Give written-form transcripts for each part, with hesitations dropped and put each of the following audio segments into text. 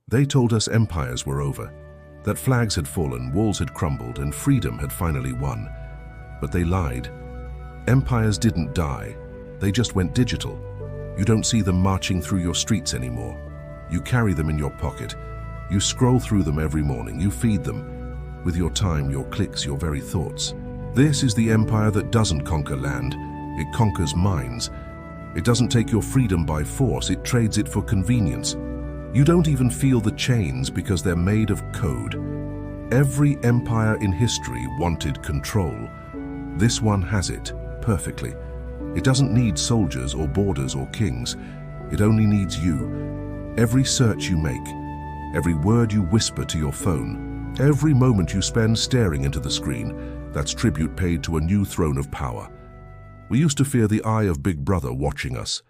They told us empires were over, that flags had fallen, walls had crumbled, and freedom had finally won. But they lied. Empires didn't die, they just went digital. You don't see them marching through your streets anymore. You carry them in your pocket. You scroll through them every morning, you feed them. With your time, your clicks, your very thoughts. This is the empire that doesn't conquer land, it conquers minds. It doesn't take your freedom by force, it trades it for convenience. You don't even feel the chains because they're made of code. Every empire in history wanted control. This one has it, perfectly. It doesn't need soldiers or borders or kings. It only needs you. Every search you make, every word you whisper to your phone, every moment you spend staring into the screen, that's tribute paid to a new throne of power. We used to fear the eye of Big Brother watching us.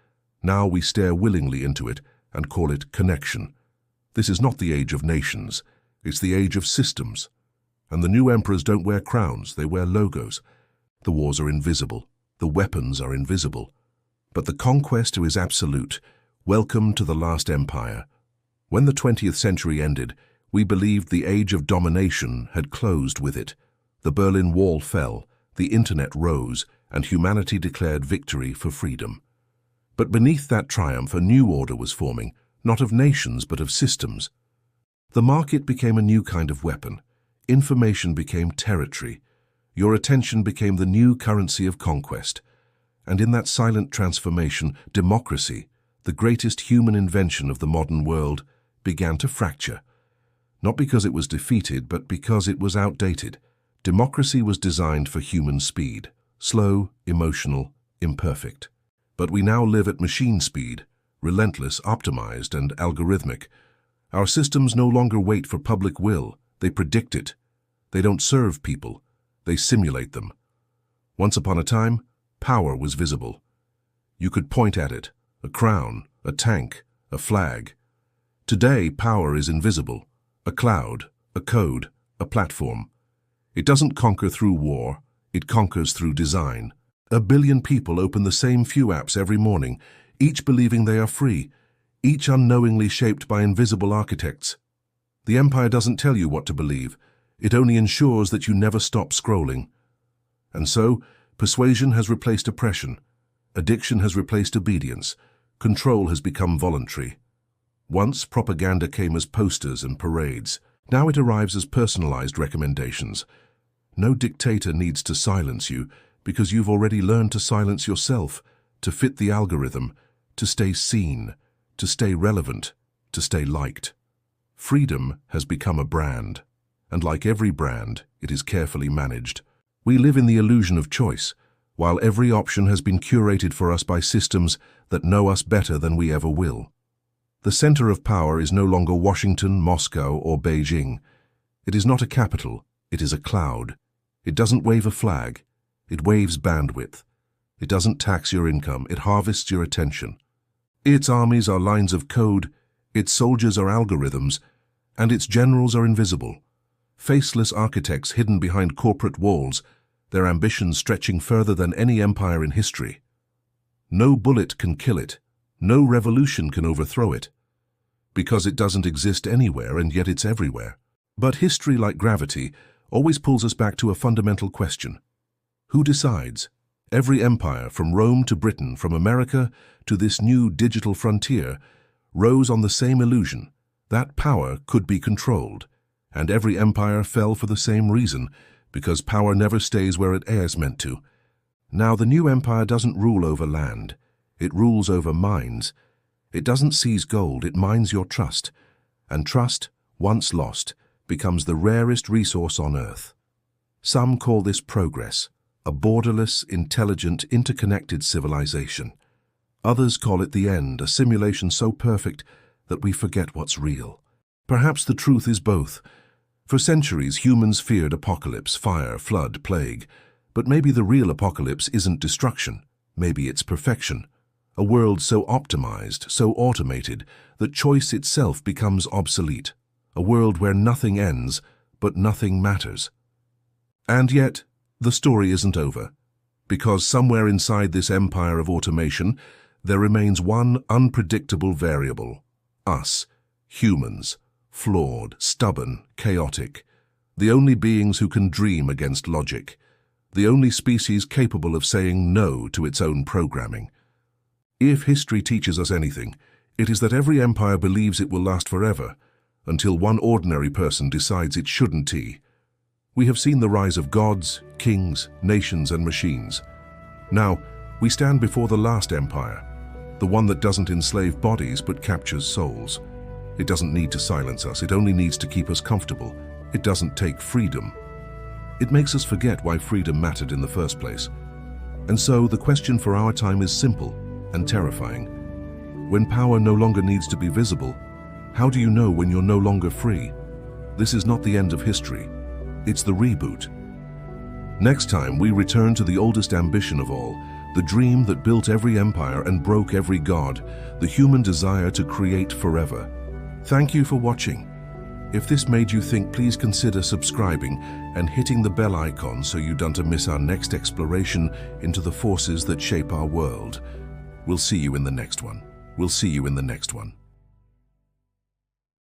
Now we stare willingly into it and call it connection. This is not the age of nations, it's the age of systems. And the new emperors don't wear crowns, they wear logos. The wars are invisible, the weapons are invisible. But the conquest is absolute. Welcome to the last empire. When the 20th century ended, we believed the age of domination had closed with it. The Berlin Wall fell, the internet rose, and humanity declared victory for freedom. But beneath that triumph, a new order was forming, not of nations but of systems. The market became a new kind of weapon. Information became territory. Your attention became the new currency of conquest. And in that silent transformation, democracy, the greatest human invention of the modern world, began to fracture. Not because it was defeated, but because it was outdated. Democracy was designed for human speed, slow, emotional, imperfect. But we now live at machine speed, relentless, optimized, and algorithmic. Our systems no longer wait for public will, they predict it. They don't serve people, they simulate them. Once upon a time, power was visible. You could point at it, a crown, a tank, a flag. Today, power is invisible, a cloud, a code, a platform. It doesn't conquer through war, it conquers through design. 1 billion people open the same few apps every morning, each believing they are free, each unknowingly shaped by invisible architects. The empire doesn't tell you what to believe, it only ensures that you never stop scrolling. And so, persuasion has replaced oppression, addiction has replaced obedience, control has become voluntary. Once, propaganda came as posters and parades. Now it arrives as personalized recommendations. No dictator needs to silence you, because you've already learned to silence yourself, to fit the algorithm, to stay seen, to stay relevant, to stay liked. Freedom has become a brand, and like every brand, it is carefully managed. We live in the illusion of choice, while every option has been curated for us by systems that know us better than we ever will. The center of power is no longer Washington, Moscow, or Beijing. It is not a capital, it is a cloud. It doesn't wave a flag. It waves bandwidth. It doesn't tax your income, it harvests your attention. Its armies are lines of code, its soldiers are algorithms, and its generals are invisible. Faceless architects hidden behind corporate walls, their ambitions stretching further than any empire in history. No bullet can kill it, no revolution can overthrow it, because it doesn't exist anywhere and yet it's everywhere. But history, like gravity, always pulls us back to a fundamental question. Who decides? Every empire, from Rome to Britain, from America to this new digital frontier, rose on the same illusion, that power could be controlled. And every empire fell for the same reason, because power never stays where it is meant to. Now the new empire doesn't rule over land, it rules over minds. It doesn't seize gold, it mines your trust. And trust, once lost, becomes the rarest resource on earth. Some call this progress, a borderless, intelligent, interconnected civilization. Others call it the end, a simulation so perfect that we forget what's real. Perhaps the truth is both. For centuries, humans feared apocalypse, fire, flood, plague. But maybe the real apocalypse isn't destruction. Maybe it's perfection. A world so optimized, so automated, that choice itself becomes obsolete. A world where nothing ends, but nothing matters. And yet, the story isn't over. Because somewhere inside this empire of automation, there remains one unpredictable variable. Us, humans. flawed, stubborn, chaotic. The only beings who can dream against logic. The only species capable of saying no to its own programming. If history teaches us anything, it is that every empire believes it will last forever, until one ordinary person decides it shouldn't. We have seen the rise of gods, kings, nations, and machines. Now, we stand before the last empire, the one that doesn't enslave bodies but captures souls. It doesn't need to silence us, it only needs to keep us comfortable. It doesn't take freedom. It makes us forget why freedom mattered in the first place. And so the question for our time is simple and terrifying. When power no longer needs to be visible, how do you know when you're no longer free? This is not the end of history. It's the reboot. Next time, we return to the oldest ambition of all, the dream that built every empire and broke every god, the human desire to create forever. Thank you for watching. If this made you think, please consider subscribing and hitting the bell icon so you don't miss our next exploration into the forces that shape our world. We'll see you in the next one.